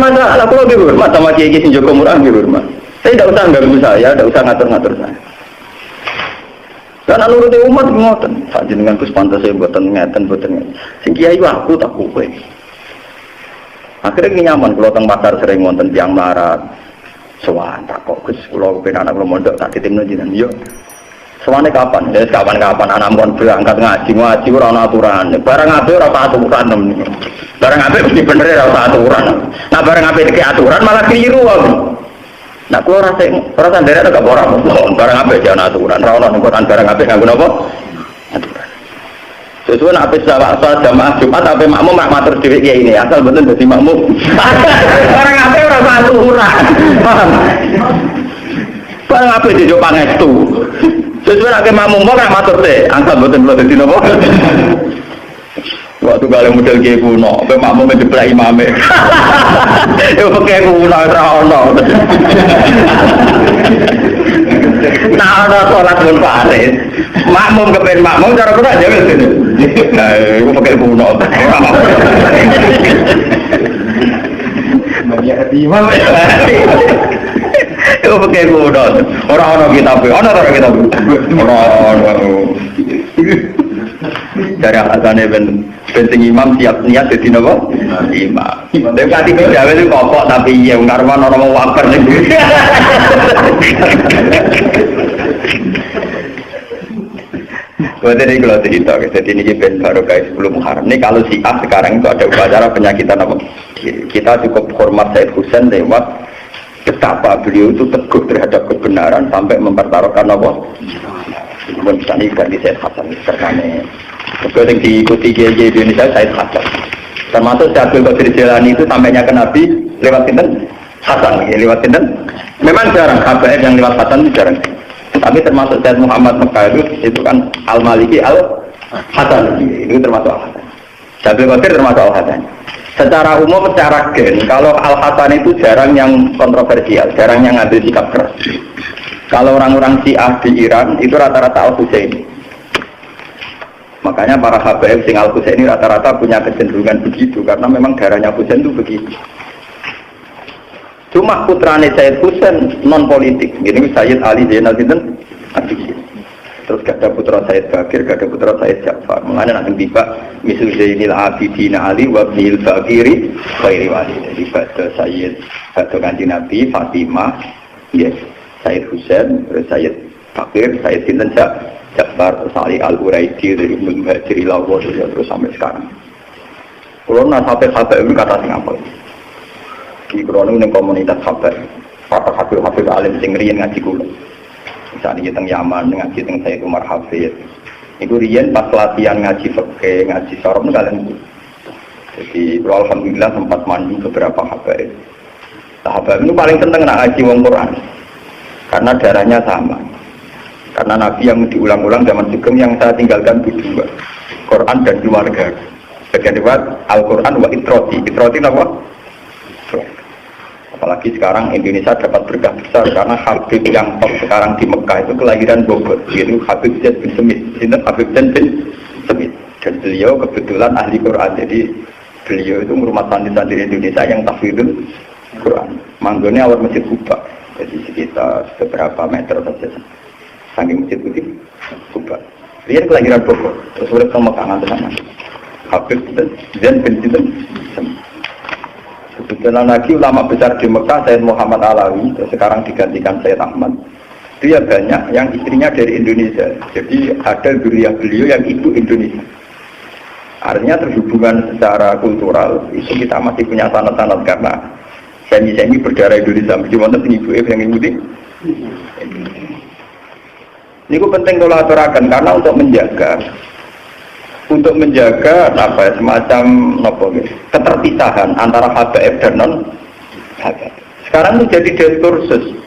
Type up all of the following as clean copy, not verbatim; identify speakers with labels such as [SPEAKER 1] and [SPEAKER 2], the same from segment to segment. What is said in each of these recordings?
[SPEAKER 1] masalah, kalau lebih hormat sama kiai sing Joko Murah lebih hormat. Saya tidak usah ganggu saya, tidak usah ngatur-ngatur saya. Karena nuruti umat ngoten, sak jenengan Gus pantas saya mboten ngeten. Sing kiai aku tak kowe. Akhirnya nyaman kalau teng pasar sering wonten tiyang melarat. Sowan tak kok Gus kula kepen anak kula mondok tak ditimno jenengan yo. Sowane kapan? Ya kapan-kapan anak mon berangkat ngaji ora ana aturan. Barang apik ora ana aturan temen. Barang apik mesti bener ora ana aturan. Nah barang apik iki aturan malah keliru wae. Nah kula ora sandere gak ora barang apik ya ana aturan. Ora ana Quran barang apik nganggo napa? Aturan. Sesuai apik salat jamaah Jumat apik makmum mak matur dhewe kiai ini asal mboten dadi makmum. Barang apik ora ana aturan. Paham? Barang apik dijo pangestu. Sesuai nak makmum kok nak matur teh, angkat boten kula dadi napa? Waktu kali model kiai kuno, pe makmum diplek imame. Yo pakai kuno ora ono. Nah ana salat pun paris. Makmum kepen makmum cara kok aja wis. Nah, iku pakai kuno. Banyak imam. Itu pakai kuda, orang-orang kitab, orang-orang kitab, orang-orang dari alasannya penting imam siap niat jadi nopo imam. Tapi kati kerja itu pokok tapi ya karwan orang mau waper nih. Buat ini kalau cerita, jadi ini ben baru guys sebelum Muharram. Ini kalau Syiah sekarang itu ada upacara penyakitan apa? Kita cukup hormat Said Husain lewat betapa beliau itu teguh terhadap kebenaran sampai mempertaruhkan apa? Misalnya ganti Said Hasan karena yang diikuti kiai di Indonesia Said Hasan. Termasuk Syekh Qadir Jilani itu sampainya ke Nabi lewat sinten Hasan, lewat sinten. Memang jarang habaib yang lewat Hasan itu jarang. Tapi termasuk Said Muhammad Mekah itu kan Al-Maliki Al-Hasan itu termasuk Al-Hasan. Syekh Qadir termasuk Al-Hasan. Secara umum, secara gen, kalau Al-Hasan itu jarang yang kontroversial, jarang yang ngambil sikap keras. Kalau orang-orang Syiah di Iran, itu rata-rata Al-Husaini. Makanya para habaib sing Al-Husaini rata-rata punya kecenderungan begitu, karena memang darahnya Husain itu begitu. Cuma putrane Sayyid Husain non-politik, ini Sayyid Ali Zainal Abidin. Terus gak ada putra Sayyid Bakir, gak ada putra Sayyid Ja'far. Mengenai nanti tiba misal Zainil Abidin Ali wabnil Bakiri khairi wali. Jadi pada Sayyid pada kanji Nabi Fatimah, yes, Sayyid Husain, terus Sayyid Bakir, Sayyid Sinten Ja'far, terus Ali Al-Quraidi dari Muhajir Ilawo terus sampai sekarang. Kalau sampai ini kata Singapura. Di Krono ini komunitas sahabat, para hafiz alim sing riyen ngaji kula. Misalnya teng Yaman ngaji teng Sayyid Umar Hafid. Itu riyen pas latihan ngaji fikih, ngaji syarah kalian. Jadi alhamdulillah sempat mandu beberapa habaib. Sahabat itu paling seneng nak ngaji wong Quran. Karena darahnya sama. Karena Nabi yang diulang-ulang zaman Sugeng yang saya tinggalkan berdua, Quran dan keluarga. Bagian kedua Al-Quran wa itroti. Itroti apa? Apalagi sekarang Indonesia dapat berkah besar karena Habib yang top sekarang di Mekah itu kelahiran Bogor, yaitu Habib Zaid bin Semit. Habib Zaid bin Semit. Dan beliau kebetulan ahli Quran, jadi beliau itu merumat santri-santri Indonesia yang tahfidzul Quran. Manggonnya awal Masjid Kuba, jadi sekitar beberapa meter saja. Saking Masjid Putih Kuba. Dia kelahiran Bogor, terus urip teng Mekah ngantos sana. Habib Zaid bin Semit. Kebetulan lagi ulama besar di Mekah Sayyid Muhammad Alawi, sekarang digantikan Sayyid Ahmad. Dia banyak yang istrinya dari Indonesia. Jadi ada zuriyah beliau yang ibu Indonesia. Artinya terhubungan secara kultural itu kita masih punya sanad-sanad karena semi-semi berdarah Indonesia. Cuma nanti ibu yang ibu ini. Ini penting kalau aturakan karena untuk menjaga apa ya, semacam keterpisahan antara habaib dan non habaib. Sekarang itu jadi diskursus.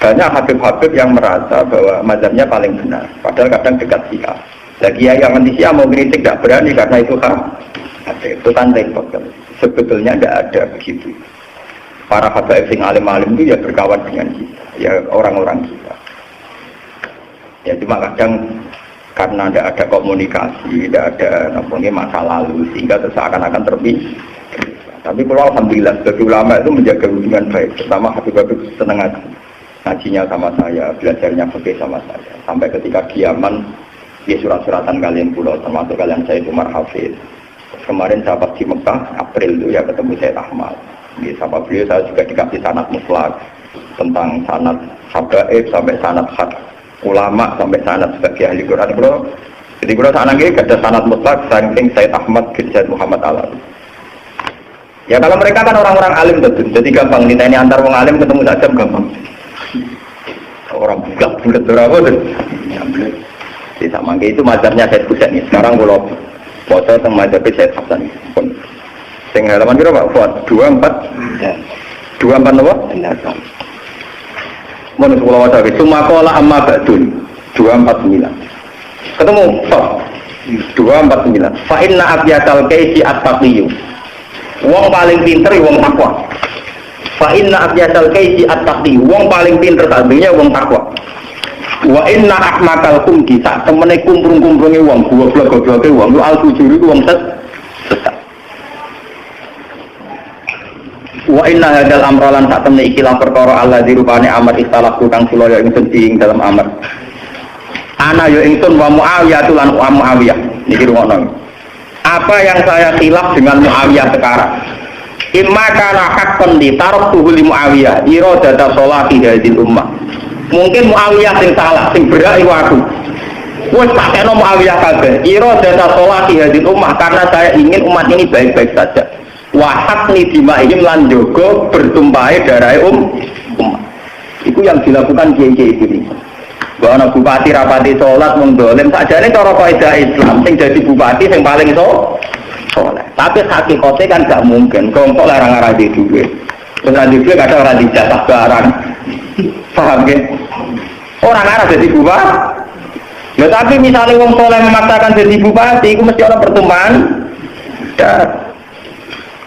[SPEAKER 1] Banyak habib-habib yang merasa bahwa mazhabnya paling benar, padahal kadang dekat Syiah. Lagi yang anti Syiah mau kritik tidak berani karena itu habib. Itu kan repot. Sebetulnya tidak ada begitu. Para habaib sing alim-alim itu ya berkawan dengan kita, ya orang-orang kita. Ya cuma kadang karena tidak ada komunikasi, tidak ada masa lalu, sehingga seakan-akan terpisah. Tapi kalau alhamdulillah sebagai ulama itu menjaga hubungan baik, pertama Habib senang ngajinya sama saya, belajarnya fikih sama saya. Sampai ketika kiaman, dia surat-suratan kalian pulau, termasuk kalian saya Umar Hafiz. Kemarin saya pas di Mekah, April itu ya ketemu saya Ahmad. Di sama beliau saya juga dikasih sanad mutlak tentang sanad habaib sampai sanad hak ulama sampai sanad sebagai ahli Quran. Jadi kalau sana ini ada sanad mutlak saking Said Ahmad bin Said Muhammad Alawi. Ya kalau mereka kan orang-orang alim tentu, jadi gampang ini antar orang alim ketemu saja gampang. Orang bulat berapa tuh? Jadi sama itu mazhabnya Said Husain ini. Sekarang kalau foto tentang mazhab Said Hasan. Sing halaman kira Pak Fuad 24 apa? Mun kula waca iki sumakola amma ba'dun 249. Ketemu sok 249. Fa inna abyatal kaisi at-taqiyyu. Wong paling pinter wong takwa. Fa inna abyatal kaisi at-taqiyyu. Wong paling pinter artinya wong takwa. Wa inna ahmakal kumki sak temene kumprung-kumprunge wong goblok-gobloke wong lu al-fujuri wong sesat. Wa inna hadal amralan sak temene iki lan perkara allazi rupane amar istalahu kang kula ya ingsun ing dalam amar. Ana ya ingsun wa Muawiyah lan Muawiyah. Niki rumono. Apa yang saya khilaf dengan Muawiyah sekarang? Imma kana haqqan li taraktuhu li Muawiyah iradata sholati hadil ummah. Mungkin Muawiyah sing salah, sing berak iku aku. Wes pakeno Muawiyah kabeh. Iradata sholati hadil ummah karena saya ingin umat ini baik-baik saja. Wahak nih dimaihim lan jogo bertumpahe darah umat. Itu yang dilakukan kiai-kiai ini. Bahwa bupati rapati sholat mengdolim saja ini cara kaidah Islam. Sing jadi bupati sing paling sholat. Tapi hakikatnya kan gak mungkin. Kelompok larang-larang di duit. Terus nanti duit kadang orang dijatah barang. Paham ya? Orang arah jadi bupati. Ya tapi misalnya wong soleh memaksakan jadi bupati, itu mesti orang pertumpahan. Ya.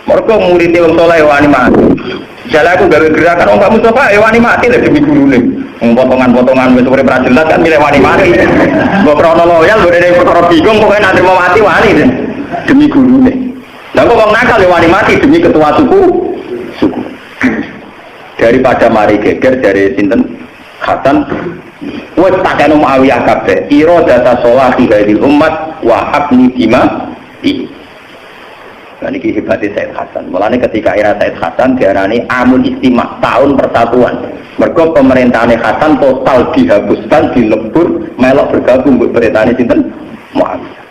[SPEAKER 1] Mereka muridnya wong soleh wani mati. Jalan aku gawe gerakan orang kamu coba wani mati lah demi guru nih. Potongan-potongan wis urip ra jelas kan milih wani mati. Mbok krono loyal mbok dene perkara bingung pokoke nanti mau mati wani demi guru nih. Lah kok wong nakal wani mati demi ketua suku. Daripada mari geger dari sinten Hasan wis tak kena Muawiyah kabeh. Ira data sholati hadil umat wa habni dima. Nah, ini hebatnya Said Hasan. Mulanya ketika era Said Hasan diarani Amul Istimah, tahun persatuan. Mergo pemerintahan Hasan total dihapuskan, dilebur, melok bergabung pemerintahan sinten Muawiyah.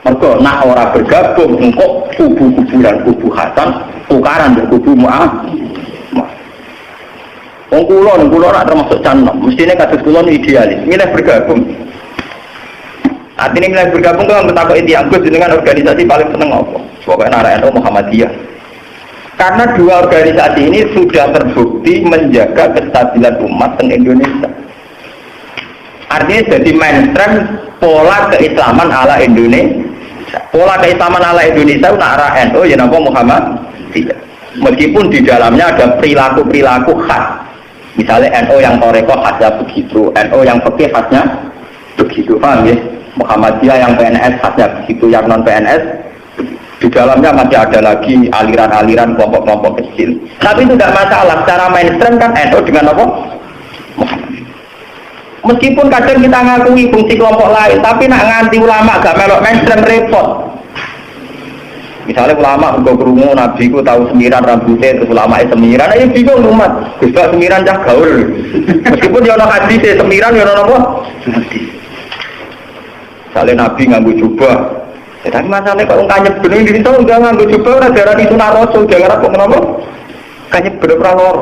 [SPEAKER 1] Mergo nak ora bergabung engkau kubu-kuburan kubu Hasan tukaran dengan kubu Muawiyah. Wong kula nak termasuk canom, mestine kados kula idealis, milih bergabung. Artinya milih bergabung kan bertakwa inti Agus dengan organisasi paling seneng apa? Pokoknya NU Muhammadiyah. Karena dua organisasi ini sudah terbukti menjaga kestabilan umat di Indonesia. Artinya jadi mainstream pola keislaman ala Indonesia. Pola keislaman ala Indonesia itu arah NU ya nama Muhammadiyah. Meskipun di dalamnya ada perilaku-perilaku khas. Misalnya NU yang toreko khasnya begitu, NU yang fikih khasnya begitu, paham ya? Muhammadiyah yang PNS khasnya begitu, yang non PNS di dalamnya masih ada lagi aliran-aliran kelompok-kelompok kecil. Tapi itu tidak masalah. Secara mainstream kan NU dengan apa? Meskipun kadang kita ngakui fungsi kelompok lain, tapi nak nganti ulama gak melok mainstream repot. Misalnya ulama juga kerungu Nabi ku tahu semiran rambutnya terus ulama semiran, ayo bingung umat. Gusbah semiran cah gaul. Meskipun dia nak hadis semiran dia nak apa? Misalnya Nabi nganggu jubah. Ya, tapi masalahnya kalau kanyep bener di situ udah nganggu jubah udah darah di sunah rasul jangan apa kenapa? Kanyep bener pralor.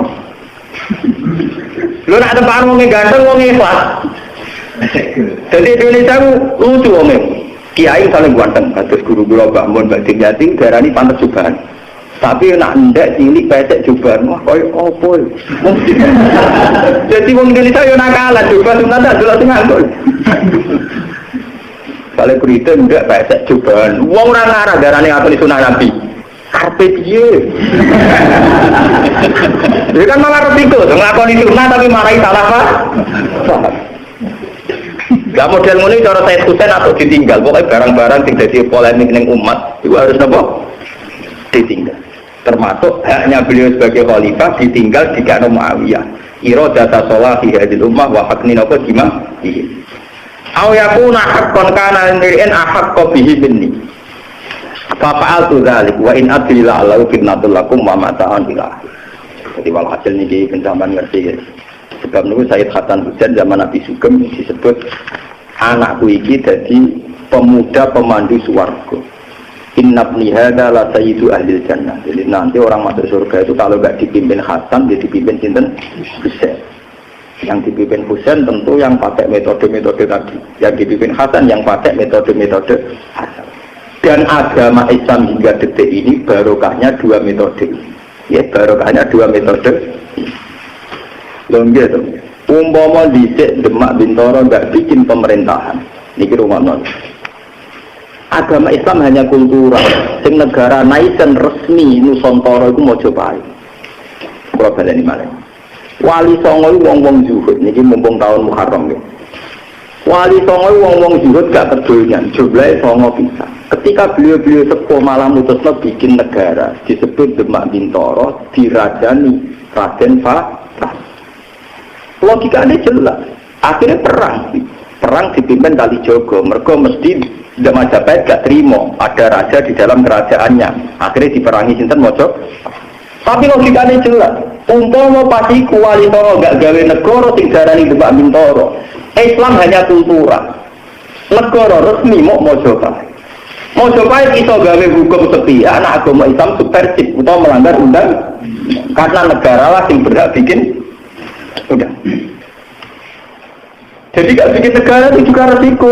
[SPEAKER 1] Lu nak tempat ngomong ganteng ngomong ikhlas. Jadi Indonesia lucu ngomong. Kiai saling ganteng, kados guru-guru Mbak Mun, Mbak Dimyati darah ini pantas jubahan. Tapi nak ndak cilik pesek jubahan, wah koyo opo. Jadi wong Indonesia yo nakalan jubahan sunat jelas nganggo. Kalau berita enggak pesek jubahan, wong ora ngarah darane atau sunah Nabi. Karpe piye? Dia kan malah resiko, nglakoni sunah tapi marahi salah apa? Gak model ngono cara Said Husain atau ditinggal. Pokoknya barang-barang yang jadi polemik ning umat itu harus apa? Ditinggal. termasuk haknya beliau sebagai khalifah ditinggal di Kano Muawiyah. Iradata sholahi hadil ummah wa hakni napa gimana? Aw yakuna haqqan kana lir'in ahaqqa bihi minni. Fa fa'altu dzalik wa in adrila Allahu fitnatul lakum wa mata'an ila. Jadi walhasil niki penjaman ngerti ya. Sebab niku Sayyid Hasan Husain zaman Nabi Sugeng disebut anakku iki dadi pemuda pemandu swarga. Inna ibni hadza la sayyidu ahli jannah. Jadi nanti orang masuk surga itu kalau enggak dipimpin Hasan, dia dipimpin sinten? Husain. Yang dipimpin Husain tentu yang pakai metode-metode tadi. Yang dipimpin Hasan yang pakai metode-metode Hasan. Dan agama Islam hingga detik ini barokahnya dua metode. Ya, barokahnya dua metode. Lho nggih to. Umpama dhisik Demak Bintoro enggak bikin pemerintahan. Niki rumakno. Agama Islam hanya kultural, sing negara naisen resmi Nusantara iku Mojopahit. Kula baleni malih. Wali Songo iku wong-wong zuhud, niki mumpung tahun Muharram nggih. Wali Songo iku wong-wong zuhud gak pedulyan, jumlahe songo pisan. Ketika beliau-beliau sepuh malah mutusna bikin negara disebut Demak Bintoro dirajani Raden Fatah. Logikanya jelas. Akhirnya perang dipimpin Kalijogo, mergo mesti Majapahit gak terima ada raja di dalam kerajaannya. Akhirnya diperangi sinten Mojo. Tapi logikanya jelas. Umpama pasti Wali Songo gak gawe negara sing darani Demak Bintoro. Islam hanya kultural. Negara resmi mau Mojopahit. Mojopahit iso gawe hukum sepihak anak agama Islam subversif utawa melanggar undang karena negara lah sing berhak bikin udah. Jadi gak bikin negara itu juga resiko.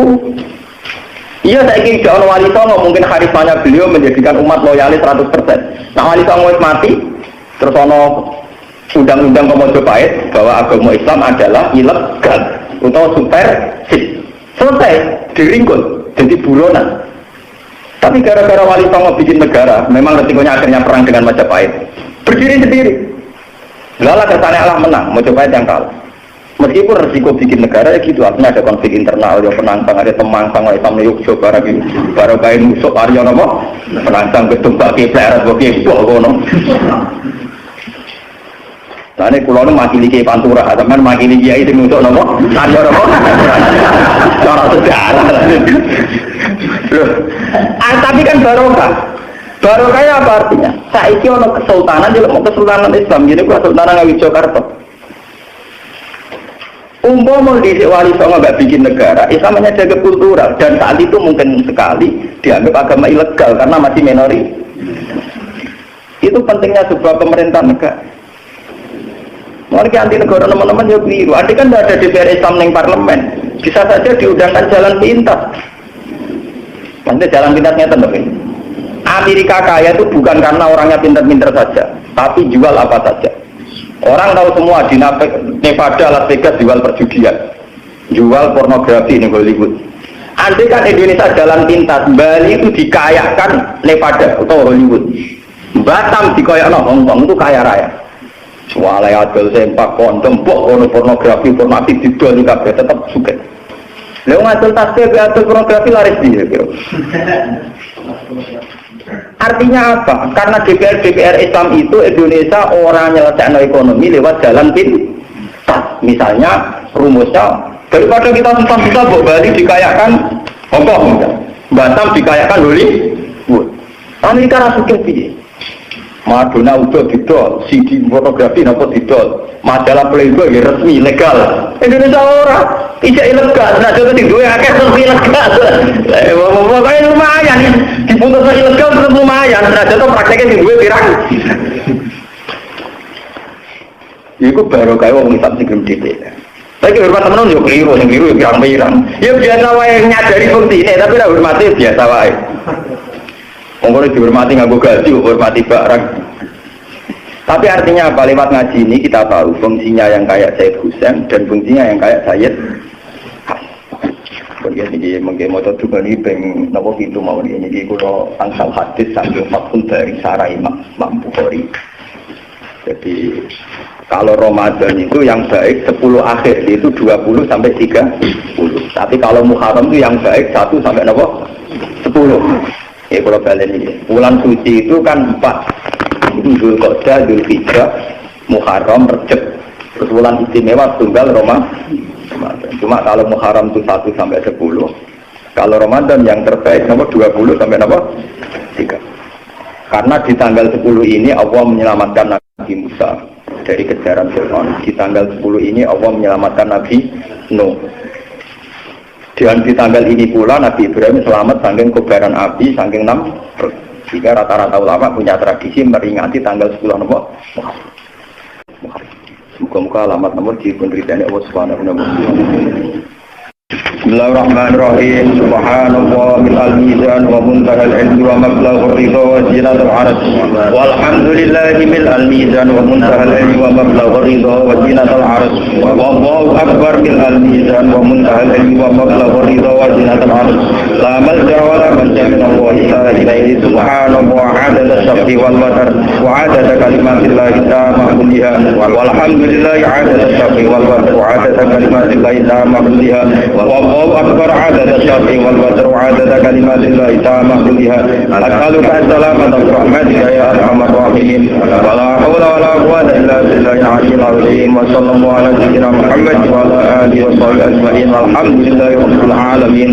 [SPEAKER 1] Iya, saya ingin tidak Wali Songo, mungkin karismanya beliau menjadikan umat loyalis 100%. Nah, Wali Songo mati, terus ono undang-undang Mojopahit bahwa agama Islam adalah ilegal atau subversif. Selesai, diringkul, jadi buronan. Tapi gara-gara Wali Songo bikin negara, memang resikonya akhirnya perang dengan Majapahit. Berdiri sendiri. Lala kesannya Allah menang, Mojopahit yang kalah. Meskipun resiko bikin negara ya gitu, artinya ada konflik internal, ada penangsang, ada temangsang, ada Islam Yogyo, baru kain musuh Aryo nopo, penangsang ketumpak kepler, kepler, kono. Nah ini kulo nu makili ke Pantura, teman makili kiai itu musuh nopo, Aryo nopo, cara sejarah. Tapi kan barokah. Barokahnya apa artinya? Saiki ono kesultanan, jadi mau kesultanan Islam, jadi kesultanan Ngayogyakarta. Umpama di Wali Songo nggak bikin negara, Islam hanya jaga kultural dan saat itu mungkin sekali dianggap agama ilegal karena masih minoritas. Itu pentingnya sebuah pemerintahan negara. Mungkin anti negara teman-teman ya keliru. Andai kan tidak ada DPR Islam yang parlemen, bisa saja diundangkan jalan pintas. Nanti jalan pintasnya tentu. Amerika kaya itu bukan karena orangnya pintar-pintar saja, tapi jual apa saja. Orang tahu semua di Nevada, Las Vegas jual perjudian, jual pornografi di Hollywood. Andai kan Indonesia jalan pintas, Bali itu dikayakan Nevada atau Hollywood, Batam dikayakan Hongkong itu kaya raya. Walai adol sempak kondom, pornografi didol di kabeh tetap suka. Lalu ngadol tasbih atau pornografi laris dia. Artinya apa? Karena DPR Islam itu Indonesia orang nyelesaikan ekonomi lewat jalan pintas. Misalnya rumusnya daripada kita susah-susah bawa Bali dikayakan Hongkong, Batam dikayakan Hollywood. Amerika rasukin piye? Madonna udah didol, CD fotografi nopo didol, majalah Playboy ya resmi legal. Indonesia orang tidak ilegal, nah jadi dua akeh resmi legal. Pokoknya lumayan, diputus ilegal terus lumayan. Nah jadi prakteknya di dua pirang. Iku baru kayak orang Islam sing gede. Tapi hormat temen yo keliru, sing keliru pirang-pirang. Ya biasa wae nyadari fungsi ini, tapi ora hormati biasa wae. Mungkin dihormati nganggo gaji, hormati barang. Tapi artinya apa? Lewat ngaji ini kita tahu fungsinya yang kayak Sayyid Husain dan fungsinya yang kayak Sayyid Hasan. Mungkin mau tuh bani peng nopo itu mau dia jadi kalau angsal hadis sambil maupun dari Sarah Imam Bukhari. Jadi kalau Ramadan itu yang baik 10 akhir itu 20 sampai 30. Tapi kalau Muharram itu yang baik 1 sampai nopo 10. Ya kalau kalian ini bulan suci itu kan 4 Dzulqa'dah, Dzulhijjah, Muharram, Rejab. Terus bulan istimewa tunggal Ramadan. Cuma kalau Muharram itu 1 sampai 10. Kalau Ramadan yang terbaik nomor 20 sampai nomor 3. Karena di tanggal 10 ini Allah menyelamatkan Nabi Musa dari kejaran Fir'aun. Di tanggal 10 ini Allah menyelamatkan Nabi Nuh. Dan di tanggal ini pula Nabi Ibrahim selamat saking kobaran api, saking Namrud. Jika rata-rata ulama punya tradisi meringati tanggal 10 nomor Muharram. Muka-muka alamat nomor di penderitaannya Allah Subhanahu wa ta'ala. Bismillahirrahmanirrahim. Subhanallah min al-mizan wa muntahal ilmi wa mablaghur ridha wa zinatul arsh. Walhamdulillahi min al-mizan wa muntahal ilmi wa mablaghur ridha wa zinatul arsh. Wallahu akbar min al-mizan wa muntahal ilmi wa mablaghur ridha wa zinatul arsh. La malja wa la manja min Allah ilaihi subhanallah adada syaf'i wal watar wa adada kalimatillahi ta'ala kulliha walhamdulillahi adada syaf'i wal watar wa adada kalimatillahi ta'ala kulliha والله أكبر عدد الشرع والوتر وعدد كلمات الله تعالى كلها أسألك السلامة برحمتك يا أرحم الراحمين ولا حول ولا قوة إلا بالله العلي العظيم وصلى الله على سيدنا محمد وعلى آله وصحبه أجمعين والحمد لله رب العالمين.